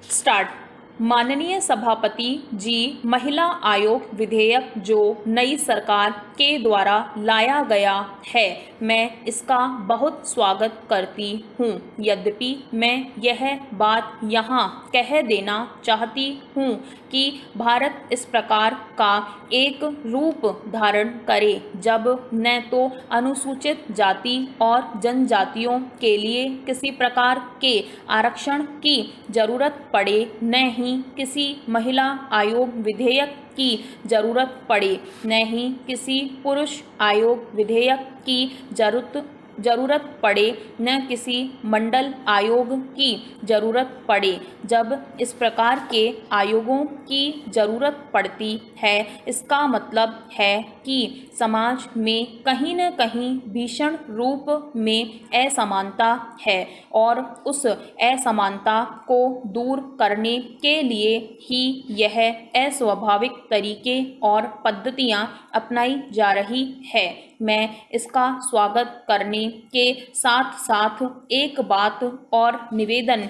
Start. माननीय सभापति जी, महिला आयोग विधेयक जो नई सरकार के द्वारा लाया गया है, मैं इसका बहुत स्वागत करती हूँ। यद्यपि मैं यह बात यहाँ कह देना चाहती हूँ कि भारत इस प्रकार का एक रूप धारण करे जब न तो अनुसूचित जाति और जनजातियों के लिए किसी प्रकार के आरक्षण की जरूरत पड़े, न ही किसी महिला आयोग विधेयक की जरूरत पड़े, न ही किसी पुरुष आयोग विधेयक की जरूरत पड़े, न किसी मंडल आयोग की जरूरत पड़े। जब इस प्रकार के आयोगों की जरूरत पड़ती है, इसका मतलब है कि समाज में कहीं न कहीं भीषण रूप में असमानता है और उस असमानता को दूर करने के लिए ही यह अस्वाभाविक तरीके और पद्धतियां अपनाई जा रही है। मैं इसका स्वागत करने के साथ साथ एक बात और निवेदन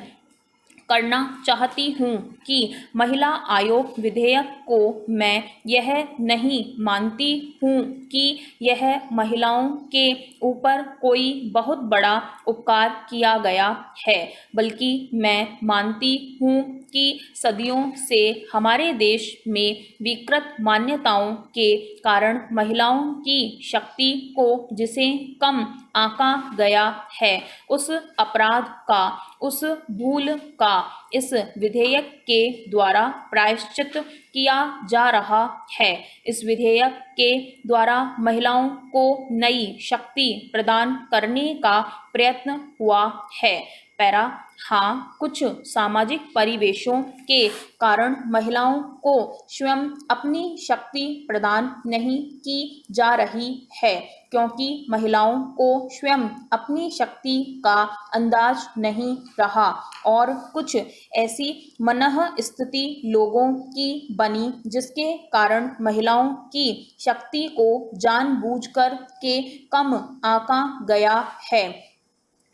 करना चाहती हूँ कि महिला आयोग विधेयक को मैं यह नहीं मानती हूँ कि यह महिलाओं के ऊपर कोई बहुत बड़ा उपकार किया गया है, बल्कि मैं मानती हूँ कि सदियों से हमारे देश में विकृत मान्यताओं के कारण महिलाओं की शक्ति को जिसे कम आंका गया है, उस अपराध का, उस भूल का इस विधेयक के द्वारा प्रायश्चित किया जा रहा है। इस विधेयक के द्वारा महिलाओं को नई शक्ति प्रदान करने का प्रयत्न हुआ है। पैरा हाँ, कुछ सामाजिक परिवेशों के कारण महिलाओं को स्वयं अपनी शक्ति प्रदान नहीं की जा रही है, क्योंकि महिलाओं को स्वयं अपनी शक्ति का अंदाज नहीं रहा और कुछ ऐसी मनः स्थिति लोगों की बनी जिसके कारण महिलाओं की शक्ति को जानबूझकर के कम आंका गया है।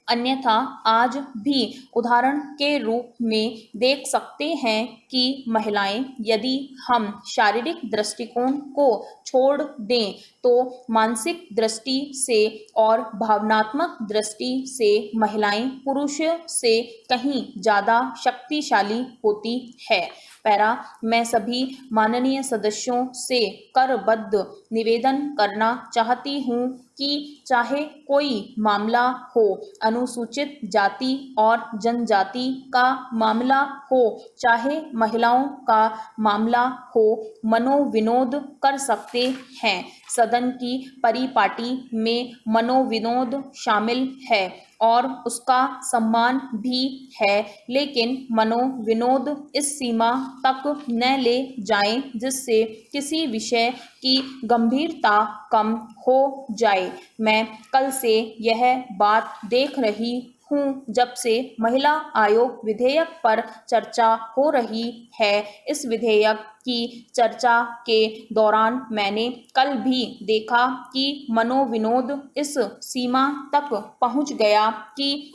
अन्यथा आज भी उदाहरण के रूप में देख सकते हैं कि महिलाएं, यदि हम शारीरिक दृष्टिकोण को छोड़ दें तो मानसिक दृष्टि से और भावनात्मक दृष्टि से महिलाएं पुरुष से कहीं ज़्यादा शक्तिशाली होती है। पैरा मैं सभी माननीय सदस्यों से करबद्ध निवेदन करना चाहती हूँ कि चाहे कोई मामला हो, अनुसूचित जाति और जनजाति का मामला हो, चाहे महिलाओं का मामला हो, मनोविनोद कर सकते हैं। सदन की परिपाटी में मनोविनोद शामिल है और उसका सम्मान भी है, लेकिन मनोविनोद इस सीमा तक न ले जाएं जिससे किसी विषय की गंभीरता कम हो जाए। मैं कल से यह बात देख रही हूँ जब से महिला आयोग विधेयक पर चर्चा हो रही है। इस विधेयक की चर्चा के दौरान मैंने कल भी देखा कि मनोविनोद इस सीमा तक पहुँच गया कि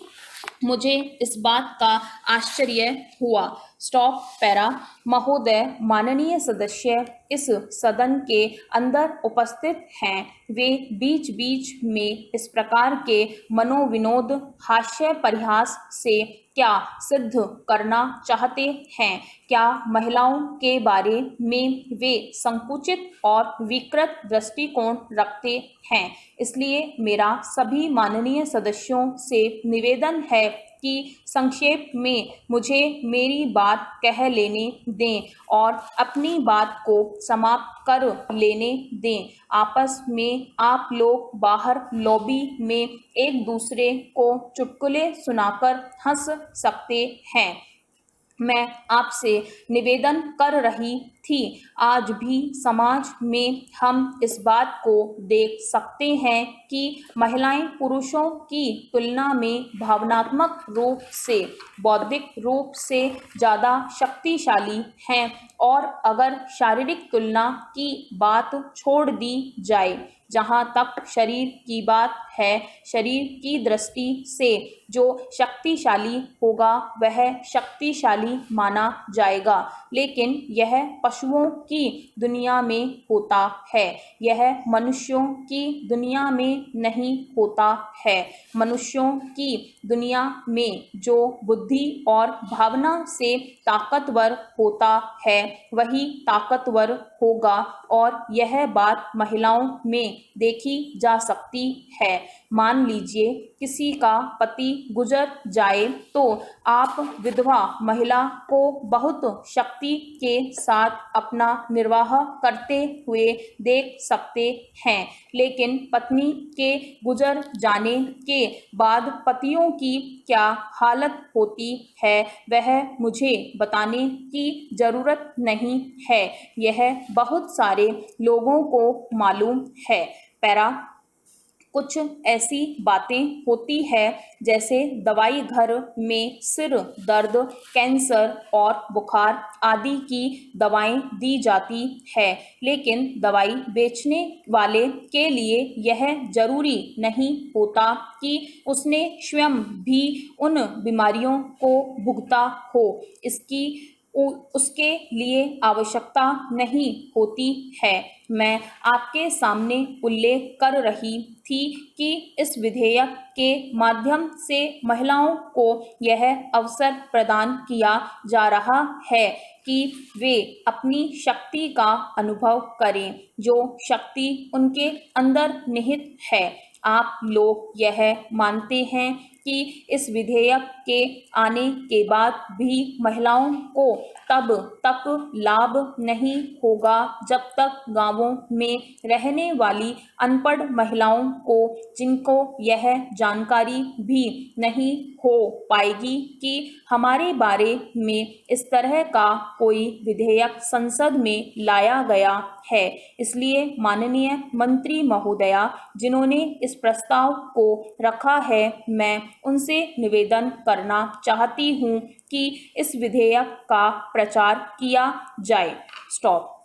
मुझे इस बात का आश्चर्य हुआ। स्टॉप। पैरा महोदय, माननीय सदस्य इस सदन के अंदर उपस्थित हैं, वे बीच बीच में इस प्रकार के मनोविनोद हास्य परिहास से क्या सिद्ध करना चाहते हैं? क्या महिलाओं के बारे में वे संकुचित और विकृत दृष्टिकोण रखते हैं? इसलिए मेरा सभी माननीय सदस्यों से निवेदन है कि संक्षेप में मुझे मेरी बात कह लेने दें और अपनी बात को समाप्त कर लेने दें। आपस में आप लोग बाहर लॉबी में एक दूसरे को चुटकुले सुनाकर हंस सकते हैं। मैं आपसे निवेदन कर रही थी, आज भी समाज में हम इस बात को देख सकते हैं कि महिलाएं पुरुषों की तुलना में भावनात्मक रूप से, बौद्धिक रूप से ज़्यादा शक्तिशाली हैं और अगर शारीरिक तुलना की बात छोड़ दी जाए जहाँ तक शरीर की बात है, शरीर की दृष्टि से जो शक्तिशाली होगा वह शक्तिशाली माना जाएगा, लेकिन यह पशुओं की दुनिया में होता है, यह मनुष्यों की दुनिया में नहीं होता है। मनुष्यों की दुनिया में जो बुद्धि और भावना से ताकतवर होता है वही ताकतवर होगा, और यह बात महिलाओं में देखी जा सकती है। मान लीजिए किसी का पति गुजर जाए तो आप विधवा महिला को बहुत शक्ति के साथ अपना निर्वाह करते हुए देख सकते हैं, लेकिन पत्नी के गुजर जाने के बाद पतियों की क्या हालत होती है वह मुझे बताने की ज़रूरत नहीं है, यह बहुत सारे लोगों को मालूम है। पैरा कुछ ऐसी बातें होती है जैसे दवाई घर में सिर दर्द, कैंसर और बुखार आदि की दवाएं दी जाती है, लेकिन दवाई बेचने वाले के लिए यह जरूरी नहीं होता कि उसने स्वयं भी उन बीमारियों को भुगता हो। उसके लिए आवश्यकता नहीं होती है। मैं आपके सामने उल्लेख कर रही थी कि इस विधेयक के माध्यम से महिलाओं को यह अवसर प्रदान किया जा रहा है कि वे अपनी शक्ति का अनुभव करें, जो शक्ति उनके अंदर निहित है। आप लोग यह मानते हैं कि इस विधेयक के आने के बाद भी महिलाओं को तब तक लाभ नहीं होगा जब तक गांवों में रहने वाली अनपढ़ महिलाओं को, जिनको यह जानकारी भी नहीं हो पाएगी कि हमारे बारे में इस तरह का कोई विधेयक संसद में लाया गया है। इसलिए माननीय मंत्री महोदया जिन्होंने इस प्रस्ताव को रखा है, मैं उनसे निवेदन करना चाहती हूँ कि इस विधेयक का प्रचार किया जाए। स्टॉप।